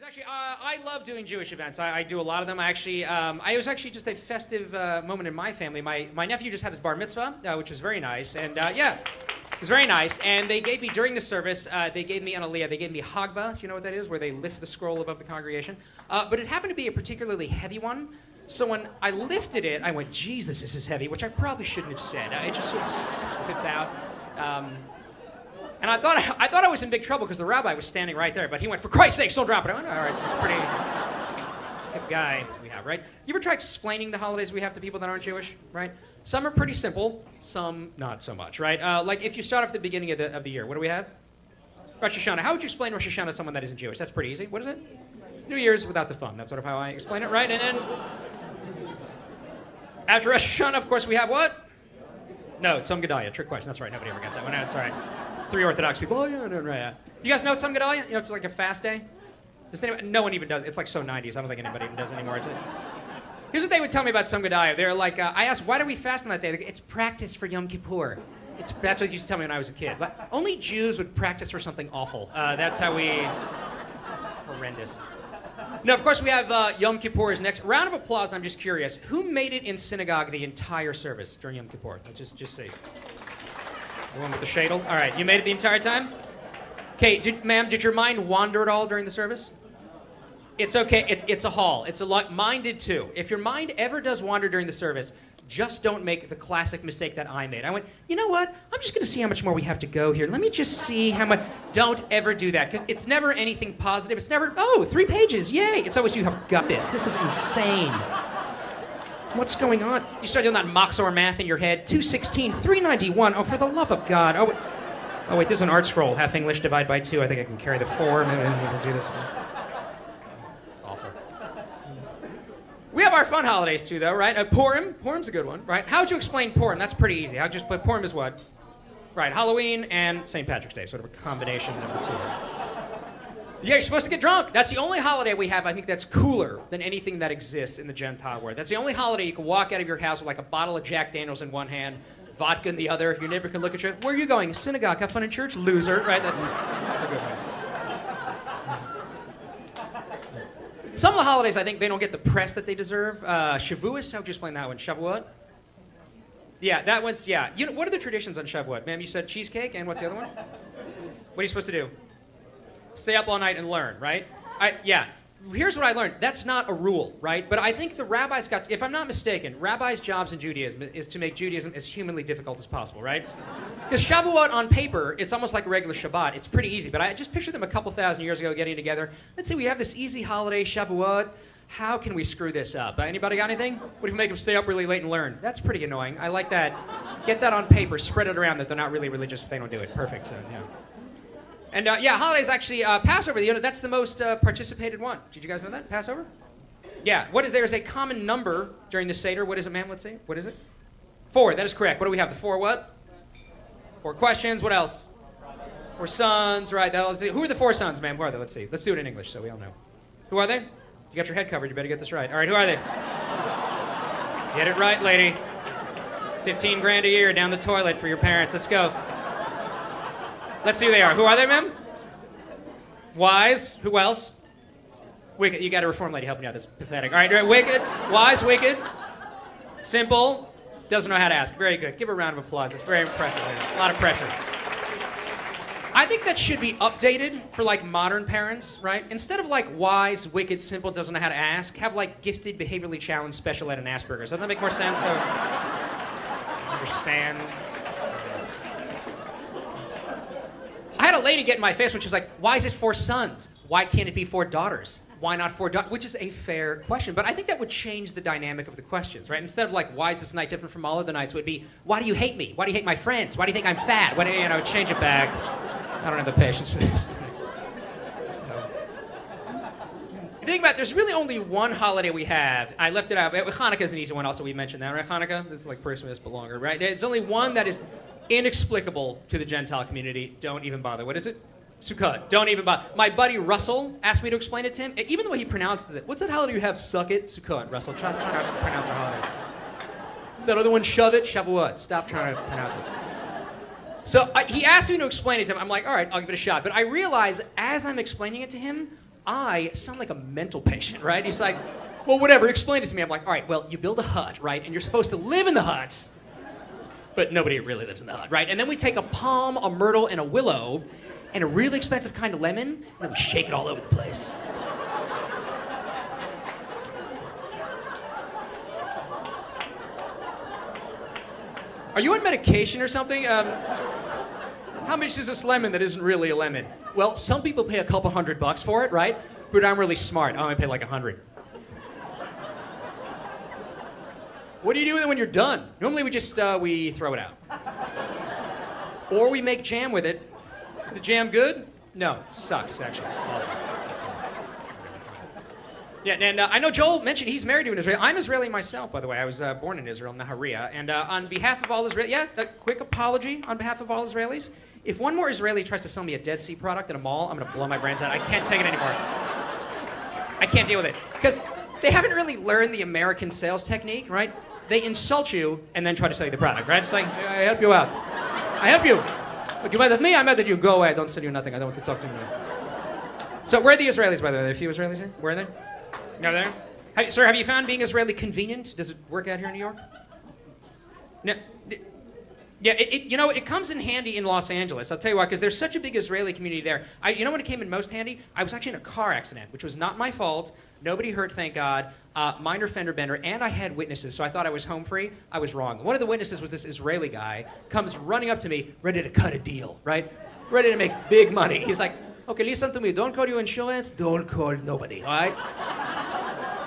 Actually, I love doing Jewish events. I do a lot of them. It was actually just a festive moment in my family. My nephew just had his bar mitzvah, which was very nice. And yeah, it was very nice. And they gave me, during the service, they gave me an aliyah. They gave me Hagbah, if you know what that is, where they lift the scroll above the congregation. But it happened to be a particularly heavy one. So when I lifted it, I went, Jesus, this is heavy, which I probably shouldn't have said. It just sort of slipped out. And I thought I was in big trouble because the rabbi was standing right there, but he went, for Christ's sake, don't drop it. I went, all right, this is pretty good guy we have, right? You ever try explaining the holidays we have to people that aren't Jewish, right? Some are pretty simple, some not so much, right? Like if you start off at the beginning of the year, what do we have? Rosh Hashanah. How would you explain Rosh Hashanah to someone that isn't Jewish? That's pretty easy. What is it? New Year's without the fun. That's sort of how I explain it, right? And then after Rosh Hashanah, of course, we have what? No, it's Tzom Gedalia. Trick question. That's right. Nobody ever gets that one. No, it's all right. 3 Orthodox people. Oh, yeah, no, right. Yeah. You guys know Tzom Gedalia? You know, it's like a fast day. No one even does. It's like so 90s. I don't think anybody even does it anymore. Here's what they would tell me about Tzom Gedalia. They're like, I asked, why do we fast on that day? They go, it's practice for Yom Kippur. That's what they used to tell me when I was a kid. Like, only Jews would practice for something awful. That's how we... Horrendous. Now, of course, we have Yom Kippur is next. Round of applause. I'm just curious. Who made it in synagogue the entire service during Yom Kippur? Just see. The one with the shadel? All right, you made it the entire time? Okay, ma'am, did your mind wander at all during the service? It's okay. It's a hall. It's a lot. Mine did too. If your mind ever does wander during the service, just don't make the classic mistake that I made. I went, you know what? I'm just going to see how much more we have to go here. Let me just see how much. Don't ever do that, because it's never anything positive. It's never, oh, 3 pages, yay. It's always, you have got this. This is insane. What's going on? You start doing that Moxor math in your head. 216, 391. Oh, for the love of God. Oh, wait, there's an art scroll. Half English, divide by 2. I think I can carry the 4. Maybe I'll do this one. Awful. We have our fun holidays, too, though, right? Purim. Purim's a good one, right? How would you explain Purim? That's pretty easy. How would you explain Purim is what? Right, Halloween and St. Patrick's Day. Sort of a combination of the two. Yeah, you're supposed to get drunk. That's the only holiday we have, I think, that's cooler than anything that exists in the Gentile world. That's the only holiday you can walk out of your house with like a bottle of Jack Daniels in one hand, vodka in the other. Your neighbor can look at you. Where are you going? Synagogue. Have fun in church? Loser. Right? That's a good one. Some of the holidays, I think, they don't get the press that they deserve. Shavuos, how would you explain that one? Shavuot? Yeah, that one's, yeah. You know, what are the traditions on Shavuot? Ma'am, you said cheesecake, and what's the other one? What are you supposed to do? Stay up all night and learn, right? Yeah. Here's what I learned. That's not a rule, right? But I think the rabbis if I'm not mistaken, rabbis' jobs in Judaism is to make Judaism as humanly difficult as possible, right? Because Shavuot on paper, it's almost like a regular Shabbat. It's pretty easy. But I just picture them a couple thousand years ago getting together. Let's say we have this easy holiday, Shavuot. How can we screw this up? Anybody got anything? What if we make them stay up really late and learn? That's pretty annoying. I like that. Get that on paper. Spread it around that they're not really religious if they don't do it. Perfect. So, yeah. And yeah, holidays actually, Passover, that's the most participated one. Did you guys know that? Passover? Yeah. There's a common number during the Seder. What is it, ma'am? Let's see. What is it? 4. That is correct. What do we have? The 4 what? 4 questions. What else? 4 sons. Right. Who are the 4 sons, ma'am? Who are they? Let's see. Let's do it in English so we all know. Who are they? You got your head covered. You better get this right. All right. Who are they? Get it right, lady. 15 grand a year down the toilet for your parents. Let's go. Let's see who they are. Who are they, ma'am? Wise. Who else? Wicked. You got a reform lady helping you out. That's pathetic. All right. Wicked. Wise. Wicked. Simple. Doesn't know how to ask. Very good. Give her a round of applause. It's very impressive. A lot of pressure. I think that should be updated for like modern parents, right? Instead of like wise, wicked, simple, doesn't know how to ask, have like gifted, behaviorally challenged, special ed, and Asperger's. Doesn't that make more sense? So understand. I had a lady get in my face when she was like, why is it 4 sons? Why can't it be 4 daughters? Why not 4 daughters? Which is a fair question. But I think that would change the dynamic of the questions, right? Instead of like, why is this night different from all other nights, it would be, why do you hate me? Why do you hate my friends? Why do you think I'm fat? Why do you, change it back. I don't have the patience for this. So. Think about it, there's really only one holiday we have. I left it out. Hanukkah is an easy one also. We mentioned that, right? Hanukkah? This is like Christmas, but longer, right? There's only one that is inexplicable to the Gentile community. Don't even bother. What is it? Sukkot. Don't even bother. My buddy Russell asked me to explain it to him. Even the way he pronounces it. What's that holiday you have? Suck it? Sukkot. Russell, try not to pronounce our holidays. Is that other one? Shove it? Shavuot. Stop trying to pronounce it. So he asked me to explain it to him. I'm like, all right, I'll give it a shot. But I realized as I'm explaining it to him, I sound like a mental patient, right? He's like, well, whatever, explain it to me. I'm like, all right, well, you build a hut, right? And you're supposed to live in the hut. But nobody really lives in the hut, right? And then we take a palm, a myrtle, and a willow, and a really expensive kind of lemon, and then we shake it all over the place. Are you on medication or something? How much is this lemon that isn't really a lemon? Well, some people pay a couple $100 for it, right? But I'm really smart. I only pay like 100. What do you do with it when you're done? Normally we just we throw it out. Or we make jam with it. Is the jam good? No, it sucks, actually. It's awful. Yeah, and I know Joel mentioned he's married to an Israeli. I'm Israeli myself, by the way. I was born in Israel, Nahariya. And on behalf of all Israelis, yeah, a quick apology on behalf of all Israelis. If one more Israeli tries to sell me a Dead Sea product in a mall, I'm going to blow my brains out. I can't take it anymore. I can't deal with it. Because they haven't really learned the American sales technique, right? They insult you and then try to sell you the product, right? It's like, I help you out. I help you. But you mad at me, I'm mad at you. Go away. I don't sell you nothing. I don't want to talk to you. So where are the Israelis, by the way? Are there a few Israelis here? Where are they? No, there? Sir, have you found being Israeli convenient? Does it work out here in New York? No. Yeah, you know, it comes in handy in Los Angeles. I'll tell you why, because there's such a big Israeli community there. You know when it came in most handy? I was actually in a car accident, which was not my fault. Nobody hurt, thank God. Minor fender bender, and I had witnesses, so I thought I was home free. I was wrong. One of the witnesses was this Israeli guy, comes running up to me, ready to cut a deal, right? Ready to make big money. He's like, okay, listen to me. Don't call your insurance. Don't call nobody, all right?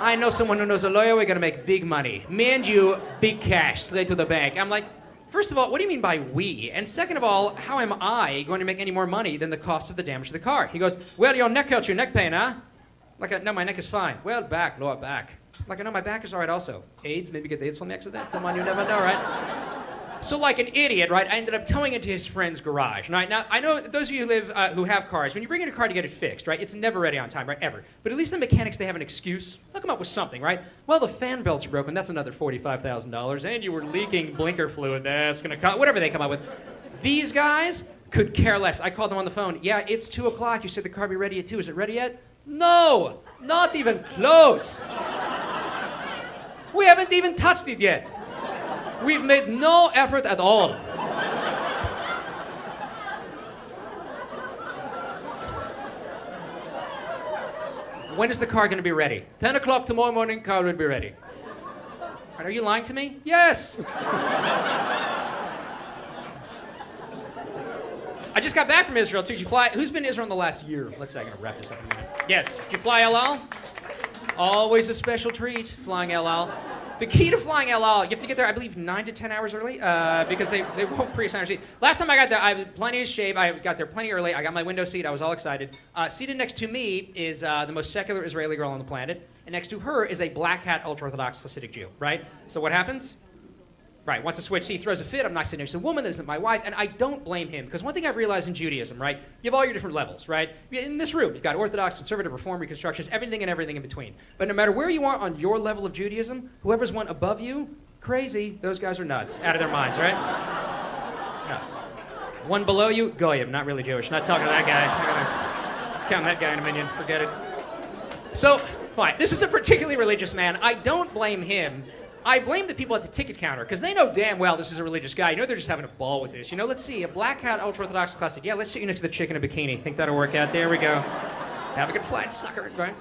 I know someone who knows a lawyer. We're going to make big money. Me and you, big cash, straight to the bank. I'm like, first of all, what do you mean by we? And second of all, how am I going to make any more money than the cost of the damage to the car? He goes, well, your neck hurts, your neck pain, huh? Like, no, my neck is fine. Well, back, lower back. Like, no, my back is all right also. AIDS, maybe get the AIDS from the accident? Come on, you never know, right? So like an idiot, right, I ended up towing it to his friend's garage. Right? Now, I know those of you who live, who have cars, when you bring in a car to get it fixed, right, it's never ready on time, right, ever. But at least the mechanics, they have an excuse. Hook them up with something, right? Well, the fan belts are broken. That's another $45,000. And you were leaking blinker fluid. That's going to cost, whatever they come up with. These guys could care less. I called them on the phone. Yeah, it's 2 o'clock. You said the car be ready at 2. Is it ready yet? No, not even close. We haven't even touched it yet. We've made no effort at all. When is the car going to be ready? 10 o'clock tomorrow morning, car will be ready. Are you lying to me? Yes. I just got back from Israel, too. Did you fly? Who's been to Israel in the last year? Let's say I'm going to wrap this up in a minute. Yes. Did you fly El Al? Always a special treat, flying El Al. The key to flying El Al, you have to get there, I believe, 9 to 10 hours early, because they won't pre-assign your seat. Last time I got there, I was plenty of shape. I got there plenty early. I got my window seat. I was all excited. Seated next to me is the most secular Israeli girl on the planet, and next to her is a black hat, ultra-Orthodox Hasidic Jew, right? So what happens? Right, wants to switch, he throws a fit. I'm not sitting next to a woman that isn't my wife, and I don't blame him, because one thing I've realized in Judaism, right, you have all your different levels, right? In this room, you've got Orthodox, Conservative, Reform, Reconstructionist, everything and everything in between. But no matter where you are on your level of Judaism, whoever's one above you, crazy, those guys are nuts, out of their minds, right? Nuts. One below you, Goyim, not really Jewish, not talking to that guy. I'm gonna count that guy in a minion, forget it. So, fine, this is a particularly religious man. I don't blame him. I blame the people at the ticket counter, because they know damn well this is a religious guy. You know they're just having a ball with this. You know, let's see, a black hat, ultra-Orthodox classic. Yeah, let's sit you next to the chick in a bikini. Think that'll work out? There we go. Have a good flight, sucker, right?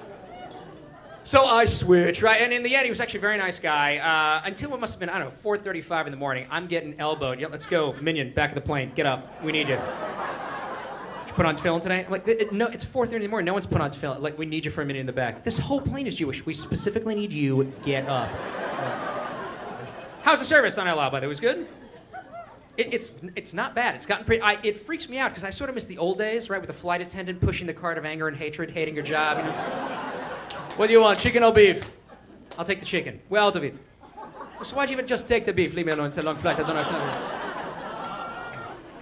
So I switch, right? And in the end, he was actually a very nice guy. Until it must have been, I don't know, 4:35 in the morning. I'm getting elbowed. Yeah, let's go, minion, back of the plane. Get up. We need you. Did you put on tefillin today? I'm like, no, it's 4:30 in the morning. No one's put on tefillin. Like, we need you for a minute in the back. This whole plane is Jewish. We specifically need you. Get up. So, how's the service on El Al, by the way? It was good? It's not bad. It's gotten pretty... it freaks me out, because I sort of miss the old days, right, with the flight attendant pushing the cart of anger and hatred, hating your job, you know? What do you want, chicken or beef? I'll take the chicken. Well, out of it. So why'd you even just take the beef? Leave me alone. It's a long flight. I don't have time.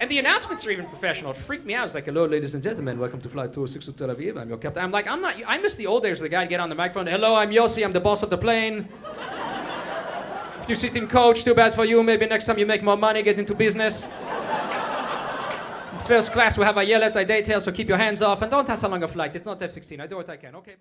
And the announcements are even professional. It freaked me out. It's like, hello, ladies and gentlemen. Welcome to Flight 206 to Tel Aviv. I'm your captain. I'm like, I'm not... I miss the old days where the guy would get on the microphone. Hello, I'm Yossi. I'm the boss of the plane. If you sit in coach, too bad for you. Maybe next time you make more money, get into business. First class, we have a yellow detail, so keep your hands off and don't pass along a flight. It's not F-16. I do what I can. Okay, bye.